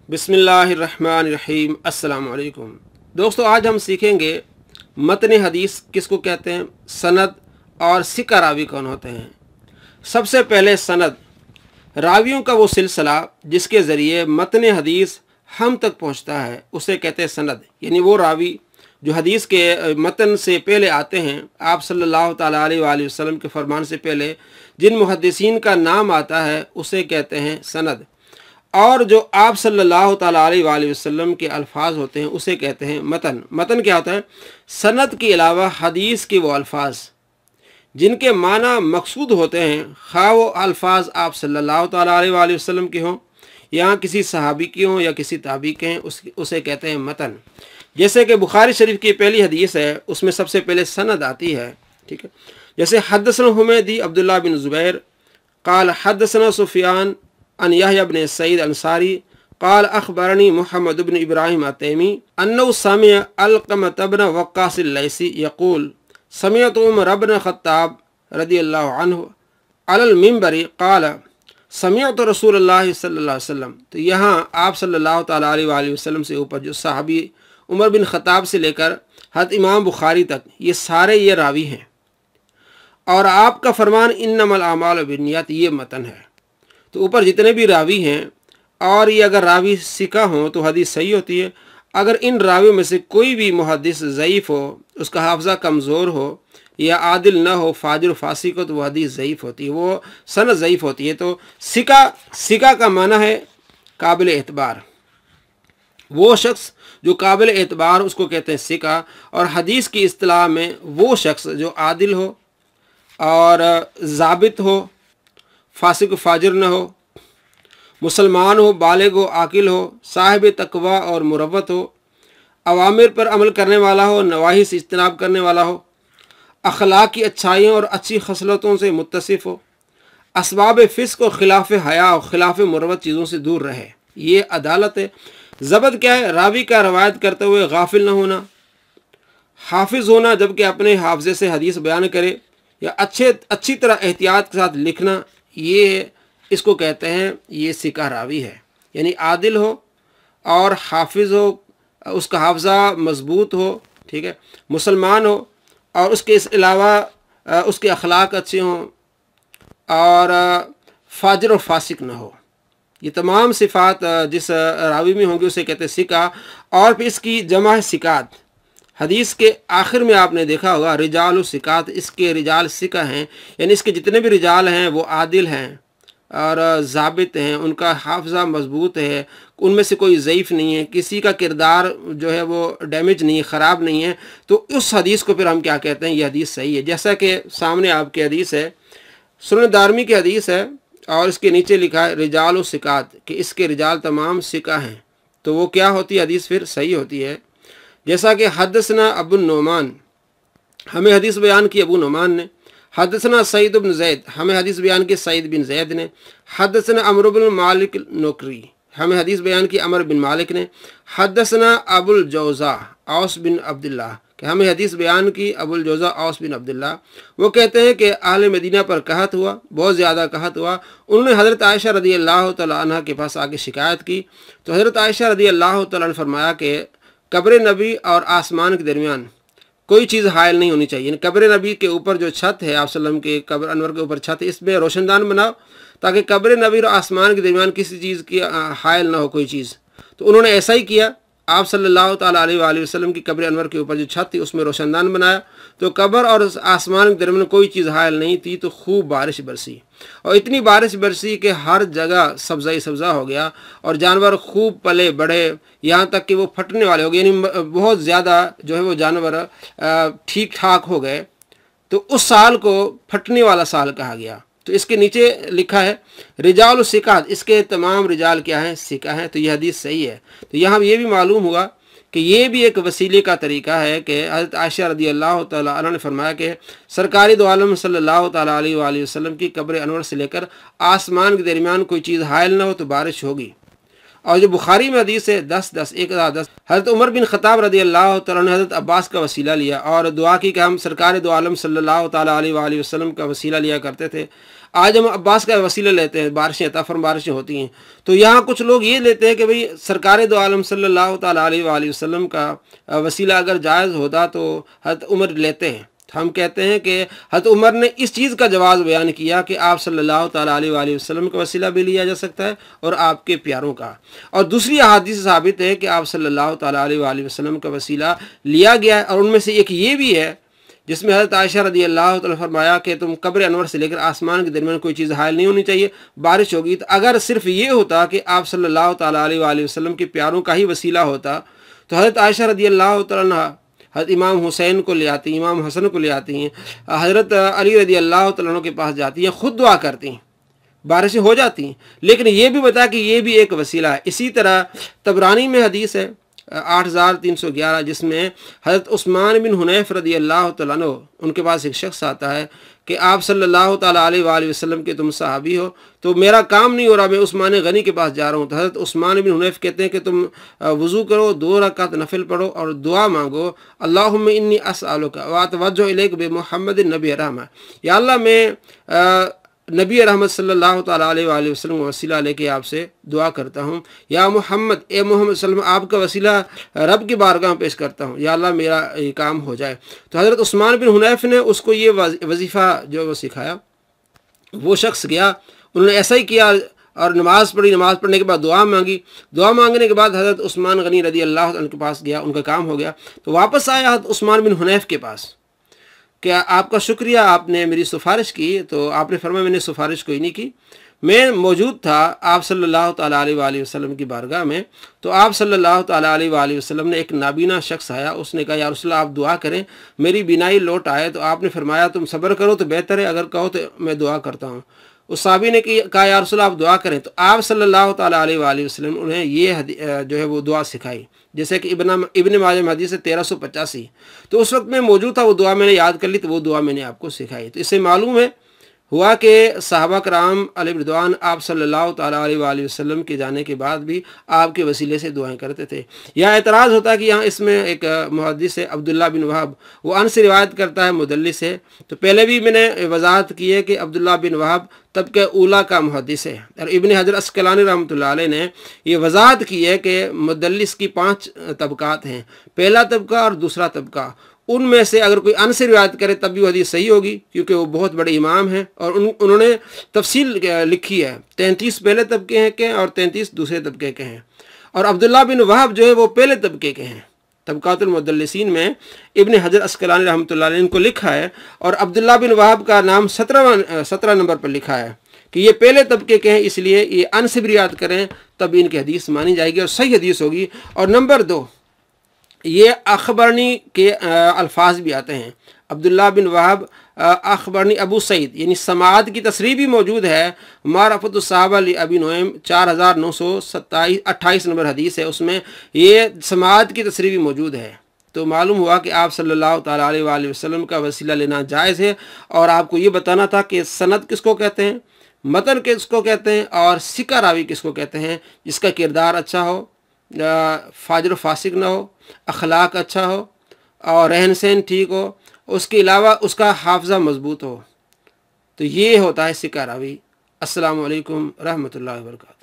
बिस्मिल्लाहिर्रहमानिर्रहीम। अस्सलामु अलैकुम दोस्तों, आज हम सीखेंगे मतन हदीस किसको कहते हैं, सनद और सिका रावी कौन होते हैं। सबसे पहले सनद, रावियों का वो सिलसिला जिसके ज़रिए मतन हदीस हम तक पहुंचता है उसे कहते हैं सनद। यानी वो रावी जो हदीस के मतन से पहले आते हैं, आप सल्लल्लाहु ताला अलैहि वसल्लम के फरमान से पहले जिन मुहद्दिसीन का नाम आता है उसे कहते हैं सनद। और जो आप सल्लल्लाहु ताला अलैहि वसल्लम के अल्फाज होते हैं उसे कहते हैं मतन। मतन क्या होता है? सनद के अलावा हदीस के वो अल्फाज जिनके माना मकसूद होते हैं, खा वो अल्फाज आप सल्लल्लाहु ताला अलैहि वसल्लम के हों या किसी सहाबी के हों या किसी ताबी के हैं, उसे कहते हैं मतन। जैसे कि बुखारी शरीफ की पहली हदीस है, उसमें सबसे पहले सनद आती है। ठीक है, जैसे हदसना हुमैदी अब्दुल्लाह बिन ज़ुबैर क़ाल हदसना सुफ़ियान अन यहया बिन सईद अंसारी क़ाल अख़बरनी मुहम्मद बिन इब्राहिम अतैमी अन्नहु समिअ अलक़मत बिन वक़्क़ास अल-लैसी यक़ूल समिअतु उमर बिन ख़त्ताब रज़ियल्लाहु अन्हु अलल मिंबरी क़ाल समिअतु रसूलुल्लाह सल्लल्लाहु अलैहि वसल्लम। तो यहाँ आप सल्लल्लाहु ताला अलैहि वसल्लम से ऊपर जो सहाबी उमर बिन ख़त्ताब से लेकर हज़रत इमाम बुखारी तक ये सारे ये रावी हैं। और आपका फरमान इन्नमल आमालु बिन्नियात, ये मतन है। तो ऊपर जितने भी रावी हैं, और ये अगर रावी सिका हों तो हदीस सही होती है। अगर इन रावियों में से कोई भी मुहद्दिस ज़ईफ़ हो, उसका हाफ़ज़ा कमज़ोर हो या आदिल न हो, फाजिर फासिक हो, तो वह हदीस ज़ईफ़ होती है, वो सनद ज़ईफ़ होती है। तो सिका का माना है काबिल एतबार। वो शख्स जो काबिल एतबार उसको कहते हैं सिका। और हदीस की इस्तिलाह में वो शख्स जो आदिल हो और ज़ाबित हो, फासिक फाजिर न हो, मुसलमान हो, बालिग हो, आकिल हो, साहिब तकवा और मुरव्वत हो, अवामिर पर अमल करने वाला हो, नवाही से इज्तनाब करने वाला हो, अखलाक की अच्छाइयों और अच्छी खसलतों से मुत्तसिफ हो, असबाब फ़िस्क़ और खिलाफ हया और खिलाफ मुरव्वत चीज़ों से दूर रहे। ये अदालत है। ज़बत क्या है? रावी का रवायत करते हुए गाफिल न होना, हाफिज़ होना, जबकि अपने हाफजे से हदीस बयान करे, या अच्छी तरह एहतियात के साथ लिखना, ये इसको कहते हैं ये सिका रावी है। यानी आदिल हो और हाफिज़ हो, उसका हाफज़ा मज़बूत हो, ठीक है, मुसलमान हो, और उसके इस अलावा उसके अखलाक अच्छे हों, और फाजिर और फासिक ना हो। ये तमाम सिफ़ात जिस रावी में होंगी उसे कहते हैं सिका। और फिर इसकी जमा है सिकात। हदीस के आखिर में आपने देखा होगा रिजाल सिकात, इसके रिजाल सिका हैं। यानी इसके जितने भी रिजाल हैं वो आदिल हैं और ज़ाबित हैं, उनका हाफ़ज़ा मज़बूत है, उनमें से कोई ज़ईफ़ नहीं है, किसी का किरदार जो है वो डैमेज नहीं है, ख़राब नहीं है। तो उस हदीस को फिर हम क्या कहते हैं? ये हदीस सही है। जैसा कि सामने आपकी हदीस है, सुनन दारमी की हदीस है, और इसके नीचे लिखा है रिजाल सिकात, कि इसके रिजाल तमाम सिका हैं। तो वो क्या होती है? हदीस फिर सही होती है। जैसा कि हदसना अबू नोमान, हमें हदीस बयान की अबू नोमान ने। हदसना सईद बिन ज़ैद, हमें हदीस बयान की सईद बिन ज़ैद ने। हदसना अमर बिन मालिक नौकरी, हमें हदीस बयान की अमर बिन मालिक ने। हदसना अबुल जौज़ा औस बिन अब्दुल्लाह, कि हमें हदीस बयान की अबुल जौज़ा औस बिन अब्दुल्लाह। वो कहते हैं कि अहले मदीना पर कहत हुआ, बहुत ज़्यादा कहत हुआ। उन्होंने हज़रत आयशा रज़ियल्लाहु तआला अन्हा के पास आके शिकायत की। तो हज़रत आयशा रज़ियल्लाहु तआला ने फरमाया कि कब्र नबी और आसमान के दरमियान कोई चीज़ हायल नहीं होनी चाहिए। कब्र नबी के ऊपर जो छत है, आप सल्लम के कब्र अनवर के ऊपर छत है, इसमें रोशनदान बनाओ ताकि कब्र नबी और आसमान के दरमियान किसी चीज़ की हायल ना हो कोई चीज़। तो उन्होंने ऐसा ही किया। आप सल्लल्लाहु ताला अलैहि वसल्लम की कब्र अनवर के ऊपर जो छत थी उसमें रोशनदान बनाया, तो कब्र और आसमान के दरमियान कोई चीज़ हायल नहीं थी। तो खूब बारिश बरसी, और इतनी बारिश बरसी कि हर जगह सब्ज़ा ही सब्ज़ा हो गया, और जानवर खूब पले बढ़े, यहाँ तक कि वो फटने वाले हो गए। यानी बहुत ज़्यादा जो है वो जानवर ठीक ठाक हो गए। तो उस साल को फटने वाला साल कहा गया। तो इसके नीचे लिखा है रिजाल सिकात, इसके तमाम रिजाल क्या हैं? सिका हैं। तो यह हदीस सही है। तो यहाँ ये भी मालूम हुआ कि ये भी एक वसीले का तरीका है कि हज़रत आयशा रज़ियल्लाहु तआला अन्हा ने फरमाया कि सरकारी दो आलम सल्लल्लाहु तआला अलैहि वसल्लम की कब्र अनवर से लेकर आसमान के दरमियान कोई चीज़ हायल ना हो तो बारिश होगी। और जो बुखारी में हदीस है 10-10 1010, हज़रत उमर बिन ख़त्ताब रज़ियल्लाहु तआला ने हज़रत अब्बास का वसीला लिया और दुआ की कि हम सरकार दो आलम सल्लल्लाहु तआला अलैहि वसल्लम का वसीला लिया करते थे। آج ہم عباس کا وسیلہ لیتے ہیں، بارشیں عطا فرما بارشیں ہوتی ہیں، تو یہاں کچھ لوگ یہ لیتے ہیں کہ بھئی سرکار دو عالم صلی اللہ تعالیٰ علیہ وآلہ وسلم کا وسیلہ اگر جائز ہوتا تو حضرت عمر لیتے ہیں۔ ہم کہتے ہیں کہ حضرت عمر نے اس چیز کا جواز بیان کیا کہ آپ صلی اللہ تعالیٰ علیہ وآلہ وسلم کا وسیلہ بھی لیا جا سکتا ہے اور آپ کے پیاروں کا، اور دوسری احادیث سے ثابت ہے کہ آپ صلی اللہ تعالیٰ علیہ وآلہ وسلم کا وسیلہ لیا گیا ہے، اور ان میں سے ایک یہ بھی ہے جس میں حضرت عائشہ رضی اللہ تعالیٰ فرمایا کہ تم قبر انور سے لے کر آسمان کے درمیان کوئی چیز حائل نہیں ہونی چاہیے، بارش ہوگی تو اگر صرف یہ ہوتا کہ آپ صلی اللہ تعالیٰ علیہ وآلہ وسلم کے پیاروں کا ہی وسیلہ ہوتا تو حضرت عائشہ رضی اللہ تعالیٰ عنہ حضرت امام حسین کو لے آتی ہیں، امام حسن کو لے آتی ہیں، حضرت علی رضی اللہ تعالیٰ عنہ کے پاس جاتی ہیں، خود دعا کرتی ہیں، بارشیں ہو جاتی ہیں، لیکن یہ بھی بتا کہ یہ بھی ایک وسیلہ ہے۔ اسی طرح طبرانی میں حدیث ہے 8311 جس میں حضرت عثمان بن حنیف رضی اللہ تعالیٰ عنہ ان کے پاس ایک شخص آتا ہے کہ آپ صلی اللہ تعالیٰ علیہ وآلہ وسلم کے تم صحابی ہو، تو میرا کام نہیں ہو رہا، میں عثمان غنی کے پاس جا رہا ہوں۔ تو حضرت عثمان بن حنیف کہتے ہیں کہ تم وضو کرو، 2 رکعت نفل پڑھو اور دعا مانگو، اللہم انی اسألک واتوجہ الیک بمحمد نبی رحمہ، یا اللہ میں نبی رحمت صلی اللہ تعالیٰ علیہ وآلہ وسلم کا وسیلہ لے کے آپ سے دعا کرتا ہوں، یا محمد، اے محمد صلی اللہ علیہ وسلم آپ کا وسیلہ رب کی بارگاہ میں پیش کرتا ہوں، یا اللہ میرا یہ کام ہو جائے۔ تو حضرت عثمان بن حنیف نے اس کو یہ وظیفہ جو وہ سکھایا، وہ شخص گیا، انہوں نے ایسا ہی کیا اور نماز پڑھی، نماز پڑھنے کے بعد دعا مانگی، دعا مانگنے کے بعد حضرت عثمان غنی رضی اللہ عنہ کے پاس گیا، ان کا کام ہو گیا، تو واپس آیا حضرت عثمان بن حنیف کے پاس کہ آپ کا شکریہ، آپ نے میری سفارش کی۔ تو آپ نے فرمایا میں نے سفارش کوئی نہیں کی، میں موجود تھا آپ صلی اللہ تعالیٰ علیہ وآلہ وسلم کی بارگاہ میں، تو آپ صلی اللہ تعالیٰ علیہ وآلہ وسلم نے ایک نابینا شخص آیا، اس نے کہا یا رسول اللہ آپ دعا کریں میری بینائی لوٹ آئے، تو آپ نے فرمایا تم صبر کرو تو بہتر ہے، اگر کہو تو میں دعا کرتا ہوں۔ اس صحابی نے کہا یا رسول اللہ آپ دعا کریں، تو آپ صلی اللہ تعالیٰ علیہ وآلہ وسلم نے انہیں یہ جو ہے وہ دعا سکھائی، جیسے کہ ابن ماجہ میں حدیث ہے 1385، تو اس وقت میں موجود تھا، وہ دعا میں نے یاد کر لی، تو وہ دعا میں نے آپ کو سکھائی۔ تو اس سے معلوم ہے ہوا کہ صحابہ کرام علیہ رضوان آپ صلی اللہ تعالیٰ علیہ وآلہ وسلم کے جانے کے بعد بھی آپ کے وسیلے سے دعائیں کرتے تھے۔ یہاں اعتراض ہوتا ہے کہ یہاں اس میں ایک محدث ہے عبداللہ بن وہب، وہ ان سے روایت کرتا ہے، مدلس ہے۔ تو پہلے بھی میں نے وضاحت کی ہے کہ عبداللہ بن وہب طبقہ اولیٰ کا محدث ہے، اور ابن حجر عسقلانی رحمۃ اللہ علیہ نے یہ وضاحت کی ہے کہ مدلس کی 5 طبقات ہیں، پہلا طبقہ اور دوسرا طبقہ، ان میں سے اگر کوئی ان سے روایت کرے تب بھی وہ حدیث صحیح ہوگی، کیونکہ وہ بہت بڑے امام ہیں، اور انہوں نے تفصیل لکھی ہے، 33 پہلے طبقے کے اور 33 دوسرے طبقے کے ہیں، اور عبداللہ بن وہب جو ہے وہ پہلے طبقے کے ہیں۔ طبقات المدلسین میں ابن حجر عسقلانی رحمۃ اللہ علیہ نے ان کو لکھا ہے، اور عبداللہ بن وہب کا نام 17 نمبر پر لکھا ہے کہ یہ پہلے طبقے کے ہیں، اس لیے یہ ان سے بھی روایت کریں تب ان کی حدیث مانی جائے گی اور صحیح حدیث ہوگی۔ اور نمبر 2، یہ اخبرنی کے الفاظ بھی آتے ہیں، عبداللہ بن وہب اخبرنی ابو سعید، یعنی سماعت کی تصریح بھی موجود ہے، معرفت الصحابہ لابی نعیم 4928 نمبر حدیث ہے، اس میں یہ سماعت کی تصریح بھی موجود ہے۔ تو معلوم ہوا کہ آپ صلی اللہ تعالیٰ علیہ وآلہ وسلم کا وسیلہ لینا جائز ہے، اور آپ کو یہ بتانا تھا کہ سند کس کو کہتے ہیں، متن کس کو کہتے ہیں، اور ثقہ راوی کس کو کہتے ہیں، جس کا کردار اچھا ہو، فاجر و فاسق نہ ہو، اخلاق اچھا ہو اور رہن سہن ٹھیک ہو، اس کے علاوہ اس کا حافظہ مضبوط ہو، تو یہ ہوتا ہے ثقہ راوی۔ السلام علیکم رحمۃ اللہ وبرکاتہ۔